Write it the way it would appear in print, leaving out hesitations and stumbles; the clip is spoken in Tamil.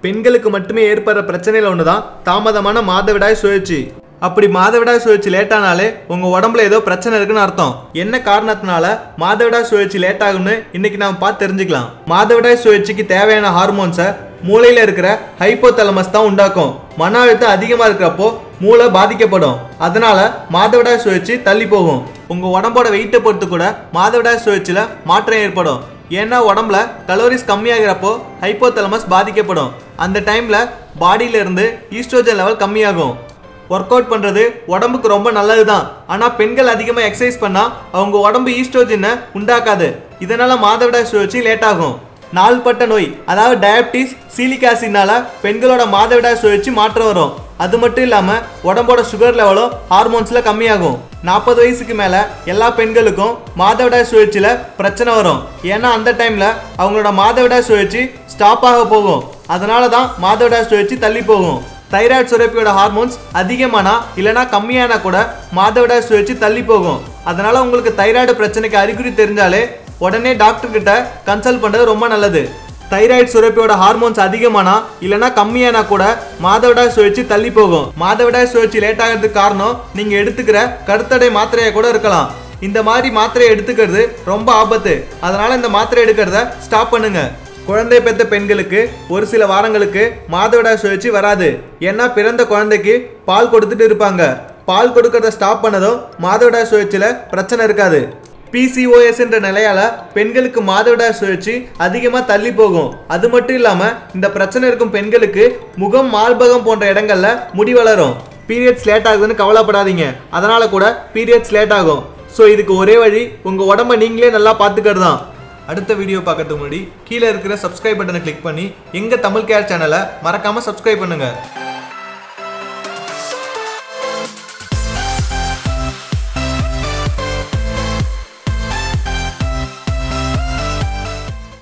பெண்களுக்கு மட்டுமே ஏற்படுற பிரச்சனையில ஒண்ணுதான் தாமதமான மாதவிடாய் சுழற்சி. அப்படி மாதவிடாய் சுழற்சி லேட் ஆனாலே உங்க உடம்புல ஏதோ பிரச்சனை இருக்குன்னு அர்த்தம். என்ன காரணத்தினால மாதவிடாய் சுழற்சி லேட் ஆகும்னு இன்னைக்கு நாம பார்த்து தெரிஞ்சுக்கலாம். மாதவிடாய் சுழற்சிக்கு தேவையான ஹார்மோன்ஸை மூளையில இருக்கிற ஹைப்போதலமஸ் தான் உண்டாக்கும். மன அழுத்தம் அதிகமா இருக்கிறப்போ மூளை பாதிக்கப்படும். அதனால மாதவிடாய் சுழற்சி தள்ளி போகும். உங்க உடம்போட வெயிட்டை பொறுத்து கூட மாதவிடாய் சுழற்சியில மாற்றம் ஏற்படும். ஏன்னா உடம்புல கலோரிஸ் கம்மியாகிறப்போ ஹைப்போதலமஸ் பாதிக்கப்படும். அந்த டைம்ல பாடியில இருந்து ஈஸ்ட்ரோஜன் லெவல் கம்மியாகும். ஒர்க் அவுட் பண்றது உடம்புக்கு ரொம்ப நல்லதுதான். ஆனா பெண்கள் அதிகமா எக்ஸசைஸ் பண்ணா அவங்க உடம்பு ஈஸ்ட்ரோஜனை உண்டாக்காது. இதனால மாதவிடாய் சுழற்சி லேட் ஆகும். நாள்பட்ட நோய் அதாவது டயபிட்டிஸ், சீலிக் ஆசிட்னால பெண்களோட மாதவிடாய் சுழற்சி மாற்றம் வரும். அது மட்டும் இல்லாம உடம்போட சுகர் லெவலும் ஹார்மோன்ஸ்ல கம்மியாகும். 40 வயசுக்கு மேல எல்லா பெண்களுக்கும் மாதவிடாய் சுழற்சியில பிரச்சனை வரும். ஏன்னா அந்த டைம்ல அவங்களோட மாதவிடாய் சுழற்சி ஸ்டாப் ஆக போகும். அதனாலதான் மாதவிடாய் சுழற்சி தள்ளி போகும். தைராய்டு சுரப்பியோட ஹார்மோன்ஸ் அதிகமானா இல்லைனா கம்மியானா கூட மாதவிடாய் சுழற்சி தள்ளி போகும். அதனால உங்களுக்கு தைராய்டு பிரச்சனைக்கு அறிகுறி தெரிஞ்சாலே உடனே டாக்டர் கிட்ட கன்சல்ட் பண்றது ரொம்ப நல்லது. தைராய்டு சுரப்பியோட ஹார்மோன்ஸ் அதிகமானா இல்லைனா கம்மியானா கூட மாதவிடாய் சுழற்சி தள்ளி போகும். மாதவிடாய் சுழற்சி லேட் ஆகிறதுக்கு காரணம் நீங்க எடுத்துக்கிற கருத்தடை மாத்திரையா கூட இருக்கலாம். இந்த மாதிரி மாத்திரையை எடுத்துக்கிறது ரொம்ப ஆபத்து. அதனால இந்த மாத்திரை எடுக்கிறத ஸ்டாப் பண்ணுங்க. குழந்தை பெற்ற பெண்களுக்கு ஒரு சில வாரங்களுக்கு மாதவிடாய் சுழற்சி வராது. ஏன்னா பிறந்த குழந்தைக்கு பால் கொடுத்துட்டு இருப்பாங்க. பால் கொடுக்கறத ஸ்டாப் பண்ணதும் மாதவிடாய் சுழற்சியில பிரச்சனை இருக்காது. PCOS என்ற நிலையால பெண்களுக்கு மாதவிடாய் சுழற்சி அதிகமா தள்ளி போகும். அது மட்டும் இல்லாம இந்த பிரச்சனை இருக்கும் பெண்களுக்கு முகம், மார்பகம் போன்ற இடங்கள்ல முடி வளரும். பீரியட்ஸ் லேட் ஆகுதுன்னு கவலைப்படாதீங்க. அதனால கூட பீரியட்ஸ் லேட் ஆகும். ஸோ இதுக்கு ஒரே வழி உங்க உடம்ப நீங்களே நல்லா பார்த்துக்கிறது தான். அடுத்த வீடியோ பார்க்கறதுக்கு முன்னாடி கீழே இருக்கிற சப்ஸ்கிரைப் பட்டனை கிளிக் பண்ணி எங்க தமிழ் கேர் சேனலை மறக்காம சப்ஸ்கிரைப் பண்ணுங்க.